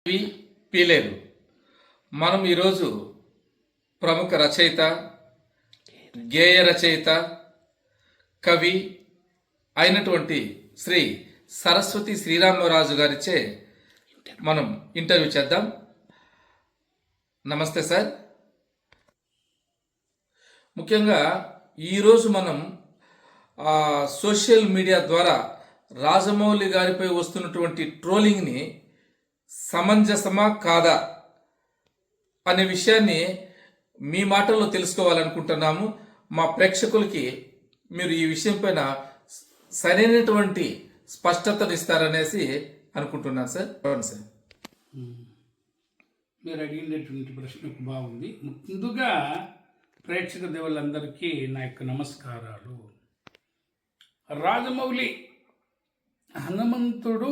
పీలేరు. మనం ఈరోజు ప్రముఖ రచయిత, గేయ రచయిత, కవి అయినటువంటి శ్రీ సరస్వతి శ్రీరామరాజు గారిచే మనం ఇంటర్వ్యూ చేద్దాం. నమస్తే సార్. ముఖ్యంగా ఈరోజు మనం సోషల్ మీడియా ద్వారా రాజమౌళి గారిపై వస్తున్నటువంటి ట్రోలింగ్ని సమంజసమా కాదా అనే విషయాన్ని మీ మాటల్లో తెలుసుకోవాలనుకుంటున్నాము. మా ప్రేక్షకులకి మీరు ఈ విషయం పైన సరైనటువంటి స్పష్టతను ఇస్తారనేసి అనుకుంటున్నాను సార్. అవును సార్. మీరు అడిగినటువంటి ప్రశ్నకు బాగుంది. ముందుగా ప్రేక్షక దేవుళ్ళందరికీ నా యొక్క నమస్కారాలు. రాజమౌళి హనుమంతుడు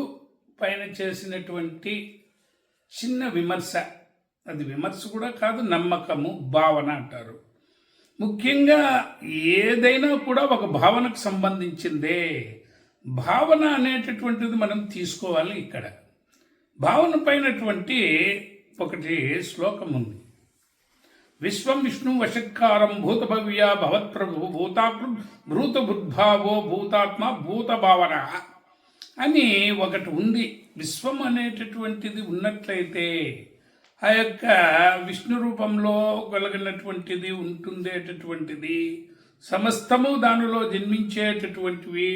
పైన చేసినటువంటి చిన్న విమర్శ, అది విమర్శ కూడా కాదు, నమ్మకము, భావన అంటారు. ముఖ్యంగా ఏదైనా కూడా ఒక భావనకు సంబంధించిందే. భావన అనేటటువంటిది మనం తీసుకోవాలి. ఇక్కడ భావన పైనటువంటి ఒకటి శ్లోకం ఉంది. విశ్వం విష్ణు వశత్కారం భూత భవ్య భవత్ప్రభు భూతాకృ భూత బుద్భావో భూతాత్మ భూత భావన అని ఒకటి ఉంది. విశ్వం అనేటటువంటిది ఉన్నట్లయితే ఆ యొక్క విష్ణు రూపంలో కలిగినటువంటిది ఉంటుందేటటువంటిది, సమస్తము దానిలో జన్మించేటటువంటివి,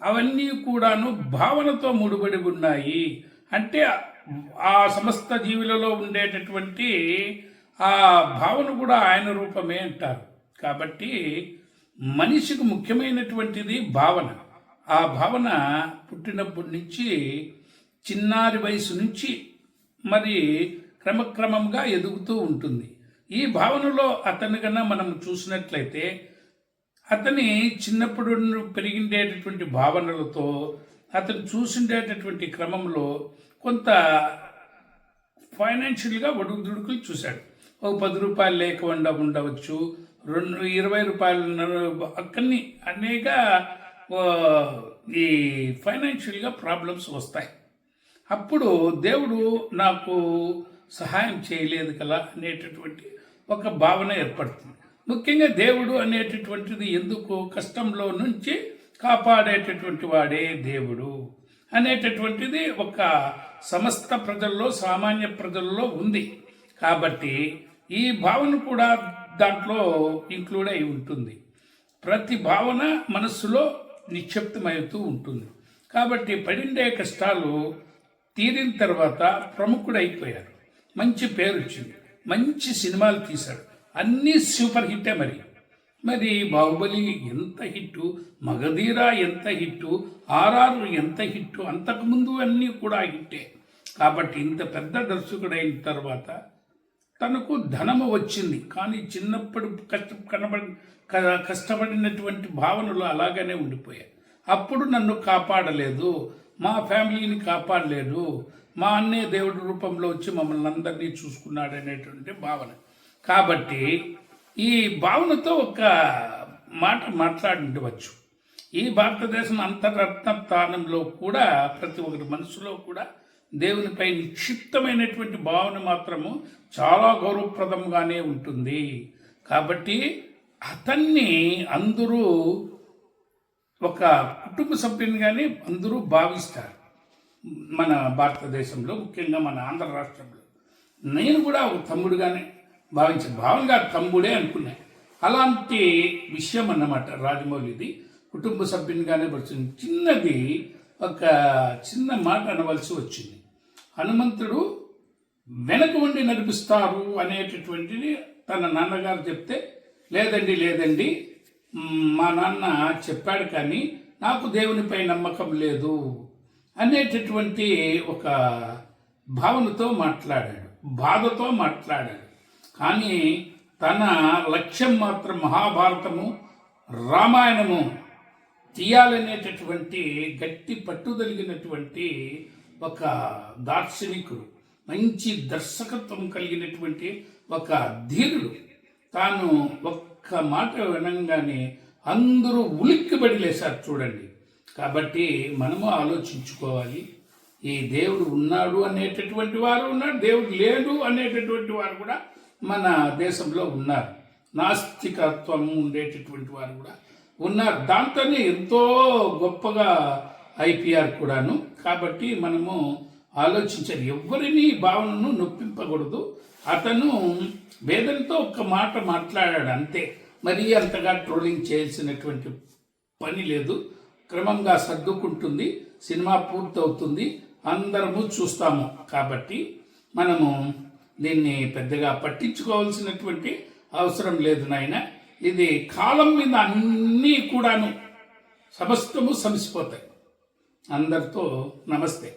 అవన్నీ కూడాను భావనతో ముడిపడి ఉన్నాయి. అంటే ఆ సమస్త జీవులలో ఉండేటటువంటి ఆ భావన కూడా ఆయన రూపమే అంటారు. కాబట్టి మనిషికి ముఖ్యమైనటువంటిది భావన. ఆ భావన పుట్టినప్పటి నుంచి చిన్నారి వయసు నుంచి మరి క్రమక్రమంగా ఎదుగుతూ ఉంటుంది. ఈ భావనలో అతని కన్నా మనం చూసినట్లయితే అతని చిన్నప్పుడు పెరిగిండేటటువంటి భావనలతో అతను చూసిండేటటువంటి క్రమంలో కొంత ఫైనాన్షియల్గా ఒడుకుదుడుకులు చూశాడు. ఒక 10 రూపాయలు లేకుండా ఉండవచ్చు, 20 రూపాయలు అక్కడిని అనేక ఈ ఫైనాన్షియల్గా ప్రాబ్లమ్స్ వస్తాయి. అప్పుడు దేవుడు నాకు సహాయం చేయలేదు కదా అనేటటువంటి ఒక భావన ఏర్పడుతుంది. ముఖ్యంగా దేవుడు అనేటటువంటిది ఎందుకు కష్టంలో నుంచి కాపాడేటటువంటి వాడే దేవుడు అనేటటువంటిది ఒక సమస్త ప్రజల్లో, సామాన్య ప్రజల్లో ఉంది. కాబట్టి ఈ భావన కూడా దాంట్లో ఇంక్లూడ్ అయి ఉంటుంది. ప్రతి భావన మనస్సులో నిక్షిప్తమవుతూ ఉంటుంది. కాబట్టి పడిండే కష్టాలు తీరిన తర్వాత ప్రముఖుడైపోయారు, మంచి పేరు వచ్చింది, మంచి సినిమాలు తీశాడు, అన్నీ సూపర్ హిట్టే. మరి బాహుబలి ఎంత హిట్టు, మగధీర ఎంత హిట్టు, ఆర్ఆర్ ఎంత హిట్టు, అంతకుముందు అన్నీ కూడా హిట్టే. కాబట్టి ఇంత పెద్ద దర్శకుడైన తర్వాత తనకు ధనము వచ్చింది, కానీ చిన్నప్పుడు కష్టపడినటువంటి భావనలు అలాగనే ఉండిపోయాయి. అప్పుడు నన్ను కాపాడలేదు, మా ఫ్యామిలీని కాపాడలేదు, మా అన్నే దేవుడి రూపంలో వచ్చి మమ్మల్ని అందరినీ చూసుకున్నాడు అనేటువంటి భావన. కాబట్టి ఈ భావనతో ఒక మాట మాట్లాడించవచ్చు. ఈ భారతదేశం అంతరత్న స్థానంలో కూడా ప్రతి ఒక్కరి మనసులో కూడా దేవునిపై నిక్షిప్తమైనటువంటి భావన మాత్రము చాలా గౌరవప్రదంగానే ఉంటుంది. కాబట్టి అతన్ని అందరూ ఒక కుటుంబ సభ్యునిగానే అందరూ భావిస్తారు. మన భారతదేశంలో, ముఖ్యంగా మన ఆంధ్ర రాష్ట్రంలో నేను కూడా ఒక తమ్ముడుగానే భావించాను. భావంగా తమ్ముడే అనుకున్నా. అలాంటి విషయం అన్నమాట రాజమౌళిది. కుటుంబ సభ్యునిగానే వచ్చింది. చిన్నది ఒక చిన్న మాట అనవలసి వచ్చింది. హనుమంతుడు వెనక ఉండి నడిపిస్తారు అనేటటువంటిది తన నాన్నగారు చెప్తే, లేదండి మా నాన్న చెప్పాడు కానీ నాకు దేవునిపై నమ్మకం లేదు అనేటటువంటి ఒక భావనతో మాట్లాడాడు, బాధతో మాట్లాడాడు. కానీ తన లక్ష్యం మాత్రం మహాభారతము, రామాయణము తీయాలనేటటువంటి గట్టి పట్టుదలిగినటువంటి ఒక దార్శనికుడు, మంచి దర్శకత్వం కలిగినటువంటి ఒక ధీరుడు. తాను ఒక్క మాట వినంగానే అందరూ ఉలిక్కిబడి లేశారు చూడండి. కాబట్టి మనము ఆలోచించుకోవాలి. ఈ దేవుడు ఉన్నాడు అనేటటువంటి వారు ఉన్నారు, దేవుడు లేడు అనేటటువంటి వారు కూడా మన దేశంలో ఉన్నారు. నాస్తికత్వం ఉండేటటువంటి వారు కూడా ఉన్నారు. దాంతోనే ఎంతో గొప్పగా ఐపీఆర్ కూడాను. కాబట్టి మనము ఆలోచించాలి, ఎవరిని భావనను నొప్పింపకూడదు. అతను వేదంతో ఒక మాట మాట్లాడాడు అంతే, మరీ అంతగా ట్రోలింగ్ చేయాల్సినటువంటి పని లేదు. క్రమంగా సర్దుకుంటుంది, సినిమా పూర్తవుతుంది, అందరము చూస్తాము. కాబట్టి మనము దీన్ని పెద్దగా పట్టించుకోవాల్సినటువంటి అవసరం లేదు నాయన. ఇది కాలం మీద అన్నీ కూడాను సమస్తము సమసిపోతాయి. అందరితో నమస్తే.